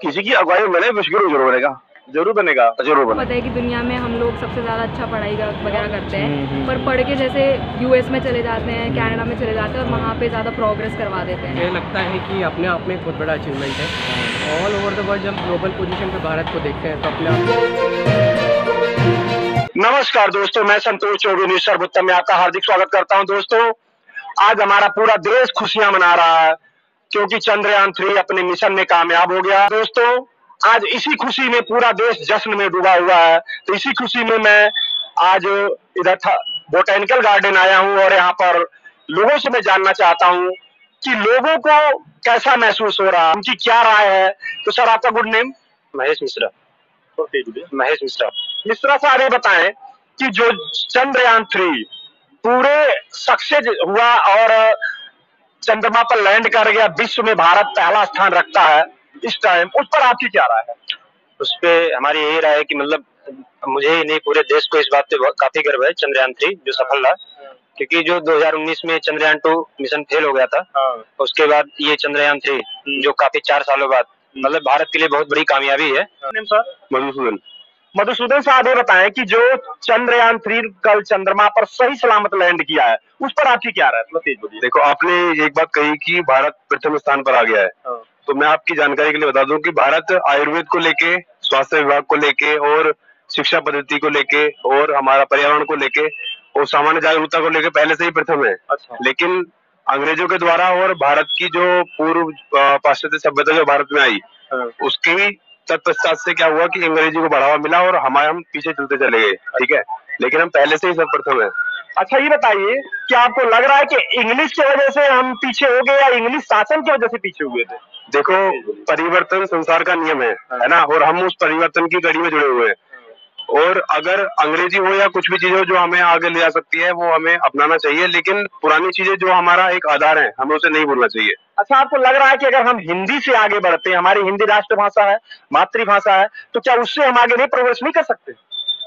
किसी की अगुवाई में बने, मुश्किल जरूर बनेगा, जरूर बनेगा, जरूर बनेगा। पता है कि दुनिया में हम लोग सबसे ज़्यादा अच्छा पढ़ाई वगैरह करते हैं, पर पढ़ के जैसे यूएस में चले जाते हैं, कनाडा में चले जाते हैं और वहाँ पे ज़्यादा प्रोग्रेस करवा देते हैं। मुझे लगता है कि अपने आप में बहुत बड़ा अचीवमेंट है। ऑल ओवर द वर्ल्ड जब ग्लोबल पोजीशन पे भारत को देखते हैं तो अपने आप। नमस्कार दोस्तों, मैं संतोष चौधरी न्यूज़ सर्वोत्तम में आपका हार्दिक स्वागत करता हूं। दोस्तों, आज हमारा पूरा देश खुशियां मना रहा है क्योंकि चंद्रयान 3 अपने मिशन में कामयाब हो गया। दोस्तों, आज इसी खुशी में पूरा देश जश्न में डूबा हुआ है। तो इसी खुशी में मैं आज इधर बोटेनिकल गार्डन आया हूं और यहाँ पर लोगों से मैं जानना चाहता हूँ कि लोगों को कैसा महसूस हो रहा है, उनकी क्या राय है। तो सर, आपका गुड नेम? महेश मिश्रा। महेश मिश्रा। मिश्रा साहब, ये बताएं कि जो चंद्रयान 3 पूरे सक्सेस हुआ और चंद्रमा पर लैंड कर गया, विश्व में भारत पहला स्थान रखता है इस टाइम, उस पर आपकी क्या राय है? उस पे हमारी यही राय है कि मतलब मुझे ही नहीं, पूरे देश को इस बात पे काफी गर्व है चंद्रयान 3 जो सफल रहा। क्योंकि जो 2019 में चंद्रयान 2 मिशन फेल हो गया था, उसके बाद ये चंद्रयान 3 जो काफी 4 सालों बाद मतलब भारत के लिए बहुत बड़ी कामयाबी है। मधुसूदन। मधुसूदन साहब, ये बताएं कि जो चंद्रयान 3 कल चंद्रमा पर सही सलामत लैंड किया है, उस पर आपकी क्या राय है? देखो, आपने एक बात कही कि भारत प्रथम स्थान पर आ गया है, तो मैं आपकी जानकारी के लिए बता दूं कि भारत आयुर्वेद को लेके, स्वास्थ्य विभाग को लेके और शिक्षा पद्धति को लेके और हमारा पर्यावरण को लेके और सामान्य जागरूकता को लेके पहले से ही प्रथम है। अच्छा। लेकिन अंग्रेजों के द्वारा और भारत की जो पूर्व पाश्चात्य सभ्यता जो भारत में आई, उसकी तत्पश्चात से क्या हुआ कि अंग्रेजी को बढ़ावा मिला और हम पीछे चलते चले गए। ठीक है, लेकिन हम पहले से ही सर्वप्रथम है। अच्छा, ये बताइए कि आपको लग रहा है कि इंग्लिश की वजह से हम पीछे हो गए या इंग्लिश शासन की वजह से पीछे हुए थे? देखो, परिवर्तन संसार का नियम है ना, और हम उस परिवर्तन की कड़ी में जुड़े हुए हैं। और अगर अंग्रेजी हो या कुछ भी चीज हो जो हमें आगे ले जा सकती है, वो हमें अपनाना चाहिए, लेकिन पुरानी चीजें जो हमारा एक आधार है, हमें उसे नहीं भूलना चाहिए। अच्छा, आपको लग रहा है कि अगर हम हिंदी से आगे बढ़ते हैं, हमारी हिंदी राष्ट्रभाषा है, मातृभाषा है, तो क्या उससे हम आगे नहीं प्रोग्रेस नहीं कर सकते?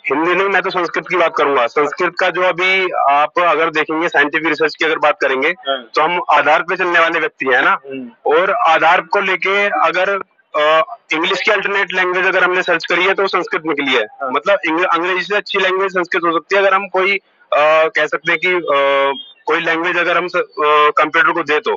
हिंदी नहीं, मैं तो संस्कृत की बात करूंगा। संस्कृत का जो अभी आप अगर देखेंगे, साइंटिफिक रिसर्च की अगर बात करेंगे, तो हम आधार पे चलने वाले व्यक्ति है ना, और आधार को लेके अगर इंग्लिश की अल्टरनेट लैंग्वेज अगर हमने सर्च करी है तो संस्कृत निकली है। मतलब अंग्रेजी से अच्छी लैंग्वेज संस्कृत हो सकती है अगर हम कोई कह सकते हैं कि कोई लैंग्वेज अगर हम कंप्यूटर को दे तो।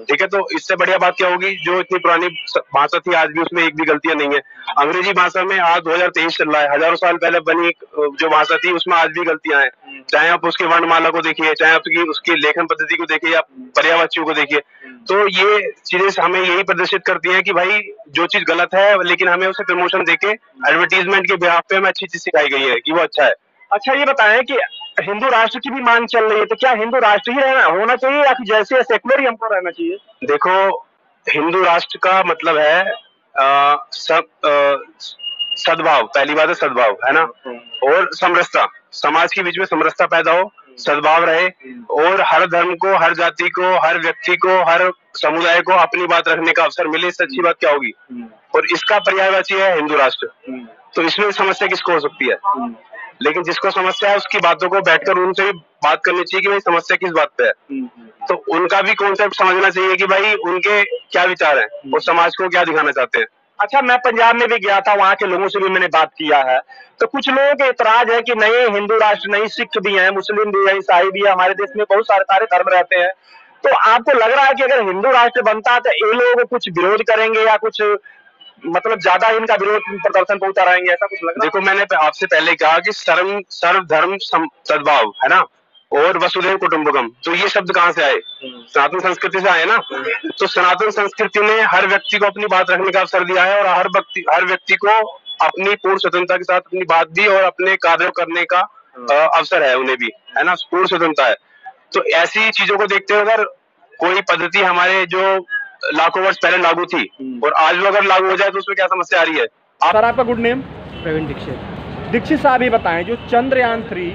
ठीक है, तो इससे बढ़िया बात क्या होगी? जो इतनी पुरानी भाषा थी, आज भी उसमें एक भी गलतियां नहीं है। अंग्रेजी भाषा में आज 2023 चल रहा है, हजारों साल पहले बनी जो भाषा थी उसमें आज भी गलतियां हैं। चाहे आप उसकी वर्णमाला को देखिए, चाहे आप उसकी लेखन पद्धति को देखिए या पर्यायवाचियों को देखिए, तो ये चीजें हमें यही प्रदर्शित करती है कि भाई जो चीज गलत है, लेकिन हमें उसे प्रमोशन देके एडवर्टीजमेंट के बिहाफ पे हमें अच्छी चीज सिखाई गई है कि वो अच्छा है। अच्छा, ये बताएं कि हिंदू राष्ट्र की भी मांग चल रही है, तो क्या हिंदू राष्ट्र ही होना चाहिए या कि जैसे सेकुलर ही हमको रहना चाहिए? देखो, हिंदू राष्ट्र का मतलब है सद्भाव। पहली बात है सद्भाव, है ना, और समरसता, समाज के बीच में समरसता पैदा हो, सद्भाव रहे, और हर धर्म को, हर जाति को, हर व्यक्ति को, हर समुदाय को अपनी बात रखने का अवसर मिले। इससे अच्छी बात क्या होगी? और इसका पर्यायवाची है हिंदू राष्ट्र। तो इसमें समस्या किसको हो सकती है? लेकिन जिसको समस्या है उसकी बातों को बैठकर उनसे भी बात करनी चाहिए कि भाई समस्या किस बात पे है। तो उनका भी कॉन्सेप्ट समझना चाहिए कि भाई उनके क्या विचार हैं और समाज को क्या दिखाना चाहते हैं। अच्छा, मैं पंजाब में भी गया था, वहाँ के लोगों से भी मैंने बात किया है, तो कुछ लोगों के इतराज है कि नहीं, हिंदू राष्ट्र नहीं, सिख भी हैं, मुस्लिम भी है, ईसाई भी है, हमारे देश में बहुत सारे धर्म रहते हैं। तो आपको लग रहा है कि अगर हिंदू राष्ट्र बनता है तो ये लोग कुछ विरोध करेंगे या कुछ मतलब ज्यादा इनका विरोध प्रदर्शन पे उतर आएंगे, ऐसा कुछ लग रहा है? देखो, मैंने आपसे पहले कहा कि सर्व धर्म सद्भाव, है ना, और वसुधैव कुटुंबकम। तो ये शब्द कहाँ से आए? सनातन संस्कृति से आए ना। तो सनातन संस्कृति ने हर व्यक्ति को अपनी बात रखने का अवसर दिया है और हर व्यक्ति को अपनी पूर्ण स्वतंत्रता के साथ अपनी बात भी और अपने कार्य करने का अवसर है, उन्हें भी, है ना, पूर्ण स्वतंत्रता है। तो ऐसी चीजों को देखते हुए अगर कोई पद्धति हमारे जो लाखों वर्ष पहले लागू थी और आज भी अगर लागू हो जाए तो उसमें क्या समस्या आ रही है? सर, आपका गुड नेम? प्रवीण दीक्षित। दीक्षित साहब, ये बताएं, जो चंद्रयान 3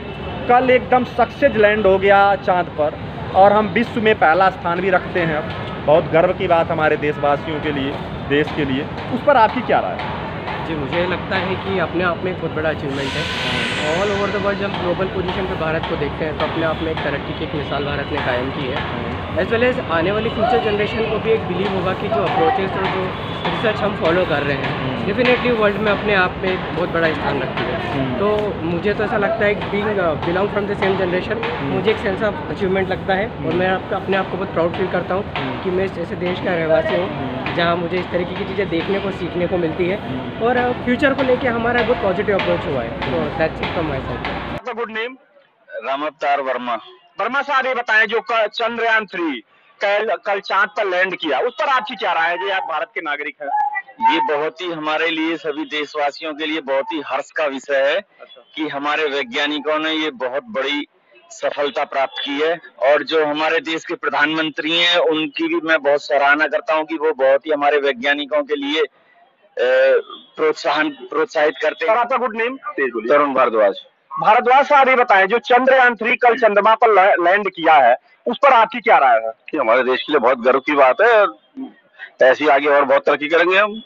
कल एकदम सक्सेस लैंड हो गया चांद पर और हम विश्व में पहला स्थान भी रखते हैं, बहुत गर्व की बात हमारे देशवासियों के लिए, देश के लिए, उस पर आपकी क्या राय है? जी, मुझे लगता है कि अपने आप में बहुत बड़ा अचीवमेंट है। ऑल ओवर द वर्ल्ड जब ग्लोबल पोजीशन पे भारत को देखते हैं तो अपने आप में एक तरक्की की एक मिसाल भारत ने कायम की है। एज वेल एज आने वाली फ्यूचर जनरेशन को भी एक बिलीव होगा कि जो अप्रोचेस और जो रिसर्च हम फॉलो कर रहे हैं डेफिनेटली वर्ल्ड में अपने आप में एक बहुत बड़ा स्थान रखती है। तो मुझे तो ऐसा लगता है कि belong from the same generation मुझे एक सेंस ऑफ अचीवमेंट लगता है और मैं अपने आप को बहुत प्राउड फील करता हूँ कि मैं ऐसे देश का रहवासी हूँ जहाँ मुझे इस तरीके की चीज़ें देखने को सीखने को मिलती है और फ्यूचर को लेके हमारा बहुत पॉजिटिव अप्रोच हुआ है। तो that's it from my side. Good name? Ramavtar Verma. Verma साहब, ये बताएं जो चंद्रयान 3 कल चांद पर लैंड किया, उस पर आपकी क्या राय है? जी, आप भारत के नागरिक हैं। ये बहुत ही हमारे लिए, सभी देशवासियों के लिए बहुत ही हर्ष का विषय है कि हमारे वैज्ञानिकों ने ये बहुत बड़ी सफलता प्राप्त की है। और जो हमारे देश के प्रधानमंत्री हैं उनकी भी मैं बहुत सराहना करता हूं कि वो बहुत ही हमारे वैज्ञानिकों के लिए प्रोत्साहित करते हैं। आपका गुड नेम? तरुण भारद्वाज। भारद्वाज साहब, ये बताएं जो चंद्रयान 3 कल चंद्रमा पर लैंड किया है, उस पर आपकी क्या राय है? कि हमारे देश के लिए बहुत गर्व की बात है, ऐसी आगे और बहुत तरक्की करेंगे हम।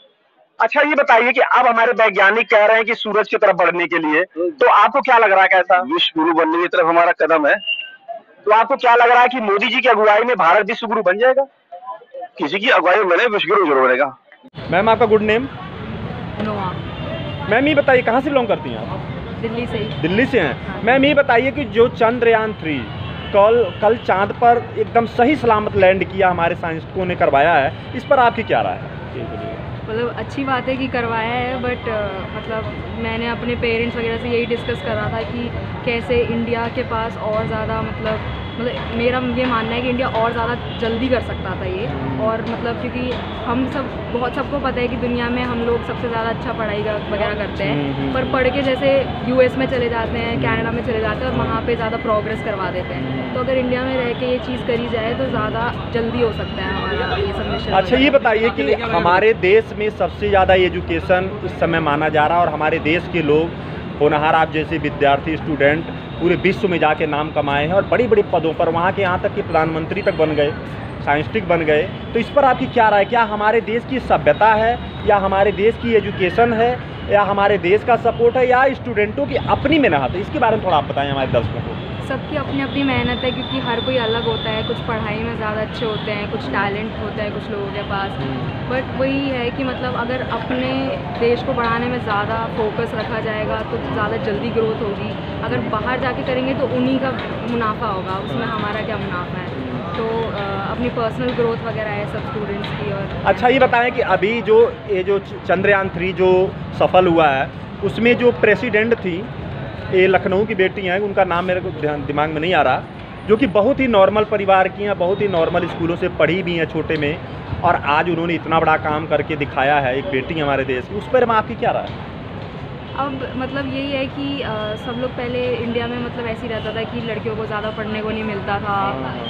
अच्छा, ये बताइए कि अब हमारे वैज्ञानिक कह रहे हैं कि सूरज की तरफ बढ़ने के लिए, तो आपको क्या लग रहा है, कैसा? विश्व गुरु बनने की तरफ हमारा कदम है। तो आपको क्या लग रहा है कि मोदी जी की अगुवाई में भारत विश्व गुरु बन जाएगा? किसी की अगुवाई में विश्व गुरु जरूर बनेगा। मैम, आपका गुड नेम? नोआ। मैम, ये बताइए कहाँ से बिलोंग करती हैं आप? दिल्ली से ही। दिल्ली से हैं। मैम, ये बताइए कि जो चंद्रयान 3 कल चांद पर एकदम सही सलामत लैंड किया, हमारे साइंटिस्टों ने करवाया है, इस पर आपकी क्या राय है? मतलब अच्छी बात है कि करवाया है, बट मतलब मैंने अपने पेरेंट्स वगैरह से यही डिस्कस कर रहा था कि कैसे इंडिया के पास और ज़्यादा मतलब मेरा ये मानना है कि इंडिया और ज़्यादा जल्दी कर सकता था ये। और मतलब क्योंकि हम सबको पता है कि दुनिया में हम लोग सबसे ज़्यादा अच्छा पढ़ाई वगैरह करते हैं, पर पढ़ के जैसे यूएस में चले जाते हैं, कनाडा में चले जाते हैं और वहाँ पे ज़्यादा प्रोग्रेस करवा देते हैं। तो अगर इंडिया में रह के ये चीज़ करी जाए तो ज़्यादा जल्दी हो सकता है हमारा ये सब मिशन। अच्छा, ये बताइए कि हमारे देश में सबसे ज़्यादा एजुकेशन इस समय माना जा रहा है और हमारे देश के लोग होनहार आप जैसे विद्यार्थी स्टूडेंट पूरे विश्व में जाके नाम कमाए हैं और बड़ी बड़ी पदों पर, वहाँ के यहाँ तक कि प्रधानमंत्री तक बन गए, साइंटिस्ट बन गए। तो इस पर आपकी क्या राय? क्या हमारे देश की सभ्यता है, या हमारे देश की एजुकेशन है, या हमारे देश का सपोर्ट है, या स्टूडेंटों की अपनी मेहनत है? इसके बारे में थोड़ा आप बताएं हमारे दर्शकों को। सबकी अपनी अपनी मेहनत है, क्योंकि हर कोई अलग होता है। कुछ पढ़ाई में ज़्यादा अच्छे होते हैं, कुछ टैलेंट होता है कुछ लोगों के पास। बट वही है कि मतलब अगर अपने देश को बढ़ाने में ज़्यादा फोकस रखा जाएगा तो ज़्यादा जल्दी ग्रोथ होगी। अगर बाहर जाके करेंगे तो उन्हीं का मुनाफा होगा, उसमें हमारा क्या मुनाफा है? तो अपनी पर्सनल ग्रोथ वगैरह है सब स्टूडेंट्स की। और अच्छा, ये बताएं कि अभी जो चंद्रयान 3 जो सफल हुआ है, उसमें जो प्रेसिडेंट थी, ये लखनऊ की बेटी हैं, उनका नाम मेरे को दिमाग में नहीं आ रहा, जो कि बहुत ही नॉर्मल परिवार की हैं, बहुत ही नॉर्मल स्कूलों से पढ़ी भी हैं छोटे में, और आज उन्होंने इतना बड़ा काम करके दिखाया है, एक बेटी हमारे देश की। उस पर मैं आपकी क्या राय है? अब मतलब यही है कि सब लोग पहले इंडिया में मतलब ऐसे ही रहता था कि लड़कियों को ज़्यादा पढ़ने को नहीं मिलता था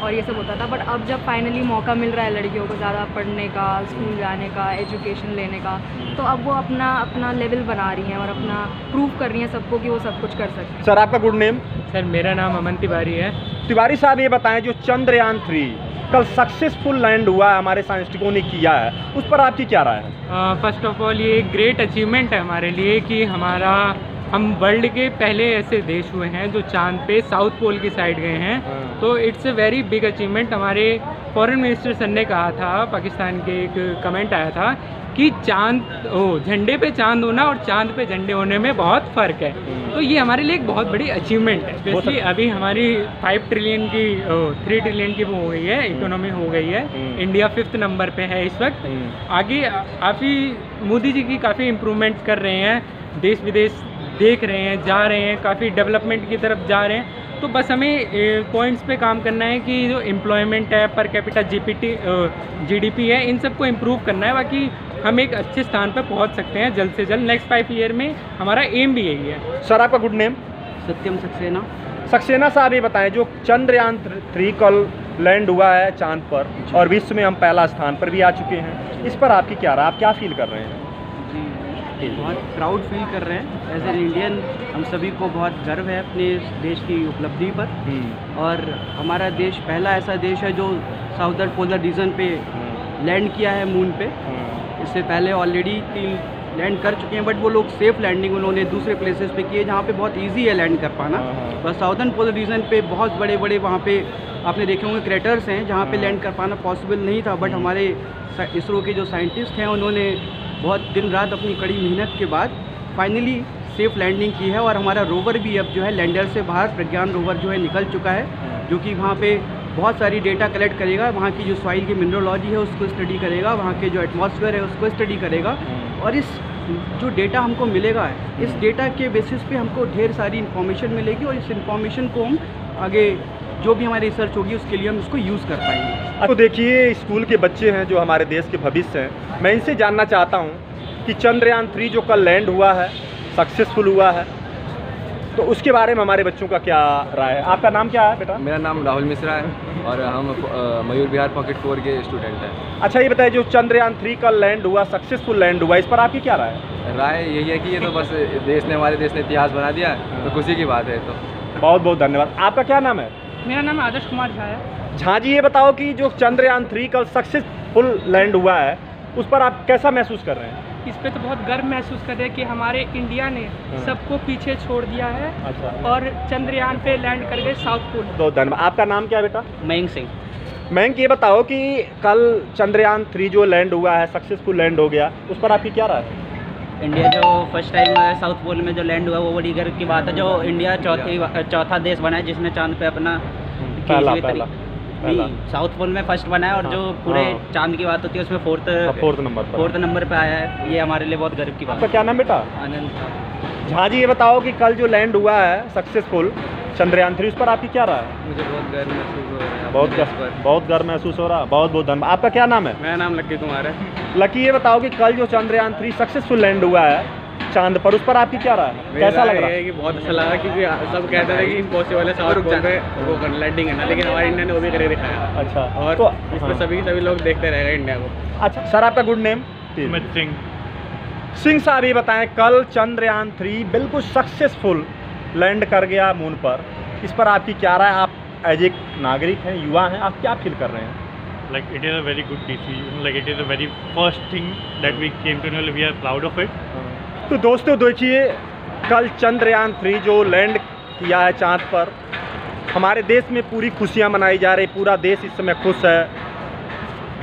और ये सब होता था। बट अब जब फाइनली मौका मिल रहा है लड़कियों को ज़्यादा पढ़ने का, स्कूल जाने का, एजुकेशन लेने का, तो अब वो अपना लेवल बना रही हैं और अपना प्रूव कर रही हैं सबको कि वो सब कुछ कर सकती हैं। सर, आपका गुड नेम? सर, मेरा नाम अमन तिवारी है। तिवारी साहब, ये बताएं जो चंद्रयान 3 कल सक्सेसफुल लैंड हुआ है, हमारे साइंटिस्टों ने किया है, उस पर आपकी क्या राय है? फर्स्ट ऑफ ऑल ये एक ग्रेट अचीवमेंट है हमारे लिए कि हम वर्ल्ड के पहले ऐसे देश हुए हैं जो चांद पे साउथ पोल की साइड गए हैं। तो it's a very big achievement. हमारे फॉरेन मिनिस्टर सर ने कहा था, पाकिस्तान के एक कमेंट आया था कि झंडे पे चांद होना और चांद पे झंडे होने में बहुत फ़र्क है। तो ये हमारे लिए एक बहुत बड़ी अचीवमेंट है। स्पेशली अभी हमारी 3 ट्रिलियन की वो हो गई है, इकोनॉमी हो गई है। इंडिया 5th नंबर पे है इस वक्त। आगे काफ़ी मोदी जी की काफ़ी इम्प्रूवमेंट कर रहे हैं, देश विदेश देख रहे हैं, जा रहे हैं, काफ़ी डेवलपमेंट की तरफ जा रहे हैं। तो बस हमें पॉइंट्स पे काम करना है कि जो एम्प्लॉयमेंट है, पर कैपिटा जीडीपी है, इन सबको इम्प्रूव करना है। बाकी हम एक अच्छे स्थान पर पहुंच सकते हैं जल्द से जल्द। नेक्स्ट 5 ईयर में हमारा एम भी यही है। सर, आपका गुड नेम? सत्यम सक्सेना। सक्सेना साहब, ये बताएं जो चंद्रयान 3 कल लैंड हुआ है चांद पर और विश्व में हम पहला स्थान पर भी आ चुके हैं, इस पर आपकी क्या राय? आप क्या फील कर रहे हैं? जी, बहुत प्राउड फील कर रहे हैं एज एन इंडियन। हम सभी को बहुत गर्व है अपने देश की उपलब्धि पर। और हमारा देश पहला ऐसा देश है जो साउदर्न पोलर रीजन पे लैंड किया है मून पे। इससे पहले ऑलरेडी लैंड कर चुके हैं, बट वो लोग सेफ़ लैंडिंग उन्होंने दूसरे प्लेसेस पे की है जहाँ पे बहुत इजी है लैंड कर पाना। बस साउदर्न पोल रीजन पे बहुत बड़े बड़े वहाँ पे आपने देखे होंगे क्रेटर्स हैं जहाँ पे लैंड कर पाना पॉसिबल नहीं था, बट हमारे इसरो के जो साइंटिस्ट हैं उन्होंने बहुत दिन रात अपनी कड़ी मेहनत के बाद फाइनली सेफ़ लैंडिंग की है। और हमारा रोवर भी अब जो है लैंडर से बाहर, प्रज्ञान रोवर जो है निकल चुका है, जो कि वहाँ पे बहुत सारी डेटा कलेक्ट करेगा, वहाँ की जो सॉइल की मिनरलॉजी है उसको स्टडी करेगा, वहाँ के जो एटमॉस्फेयर है उसको स्टडी करेगा। और इस जो डेटा हमको मिलेगा है, इस डेटा के बेसिस पे हमको ढेर सारी इन्फॉर्मेशन मिलेगी और इस इन्फॉर्मेशन को हम आगे जो भी हमारी रिसर्च होगी उसके लिए हम इसको यूज़ कर पाएंगे। तो देखिए, स्कूल के बच्चे हैं जो हमारे देश के भविष्य हैं। मैं इनसे जानना चाहता हूँ कि चंद्रयान 3 जो कल लैंड हुआ है, सक्सेसफुल हुआ है, तो उसके बारे में हमारे बच्चों का क्या राय है? आपका नाम क्या है बेटा? मेरा नाम राहुल मिश्रा है और हम मयूर विहार पॉकेट 4 के स्टूडेंट हैं। अच्छा, ये बताइए, जो चंद्रयान 3 का लैंड हुआ, सक्सेसफुल लैंड हुआ, इस पर आपकी क्या राय है? राय यही है कि ये तो बस हमारे देश ने इतिहास बना दिया, तो खुशी की बात है। तो बहुत बहुत धन्यवाद। आपका क्या नाम है? मेरा नाम आदर्श कुमार झा है। झा जी, ये बताओ कि जो चंद्रयान 3 कल सक्सेसफुल लैंड हुआ है, उस पर आप कैसा महसूस कर रहे हैं? इस पे तो बहुत गर्व महसूस कर रहे हैं कि हमारे इंडिया ने सबको पीछे छोड़ दिया है। अच्छा। और चंद्रयान पे लैंड कर गए साउथ पोल। बहुत धन्यवाद। आपका नाम क्या है बेटा? मयंक सिंह। मयंक, ये बताओ कि कल चंद्रयान 3 जो लैंड हुआ है, सक्सेसफुल लैंड हो गया, उस पर आपकी क्या राय है? इंडिया जो फर्स्ट टाइम साउथ पोल में जो लैंड हुआ वो बड़ी गर्व की बात है। जो इंडिया चौथा देश बना है जिसने चांद पे अपना पहला साउथ पोल में फर्स्ट बना है। और जो पूरे चांद की बात होती है उसमें फोर्थ नंबर पे आया है। ये हमारे लिए बहुत गर्व की बात है। आपका क्या नाम बेटा? आनंद। झा जी, ये बताओ कि कल जो लैंड हुआ है सक्सेसफुल चंद्रयान 3, उस पर आपकी क्या राय है? मुझे बहुत गर्व महसूस हो रहा है। बहुत गर्व महसूस हो रहा है। बहुत बहुत धन्यवाद। आपका क्या नाम है? मेरा नाम लक्की कुमार है। लकी, ये बताओ कि कल जो चंद्रयान 3 सक्सेसफुल लैंड हुआ है चांद पर, उस पर आपकी क्या राय है? कैसा लग रहा है? कि बहुत अच्छा लगा, क्योंकि सब कहते थे कि इम्पॉसिबल है साउथ पोल पे वो लैंडिंग है ना, लेकिन हमारे इंडिया ने वो भी करके दिखाया। अच्छा, और तो इसमें सभी लोग देखते रहेगा इंडिया को। अच्छा सर, आपका गुड नेम? सिंह साहब, ये बताएं, कल चंद्रयान 3 बिल्कुल सक्सेसफुल लैंड कर गया मून पर, इस पर आपकी क्या राय? आप एज एक नागरिक हैं, युवा हैं, आप क्या फील कर रहे हैं? Like it is a very good decision. Like it is a very first thing that we came to know. We are proud of it. तो दोस्तों देखिए, कल चंद्रयान 3 जो लैंड किया है चांद पर, हमारे देश में पूरी खुशियां मनाई जा रही, पूरा देश इस समय खुश है,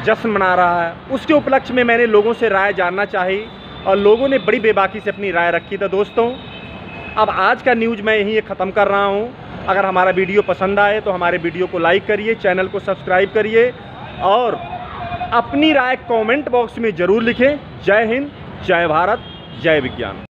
जश्न मना रहा है। उसके उपलक्ष्य में मैंने लोगों से राय जानना चाही और लोगों ने बड़ी बेबाकी से अपनी राय रखी। तो दोस्तों, अब आज का न्यूज़ मैं यहीं ख़त्म कर रहा हूँ। अगर हमारा वीडियो पसंद आए तो हमारे वीडियो को लाइक करिए, चैनल को सब्सक्राइब करिए और अपनी राय कमेंट बॉक्स में ज़रूर लिखें। जय हिंद, जय भारत, जय विज्ञान।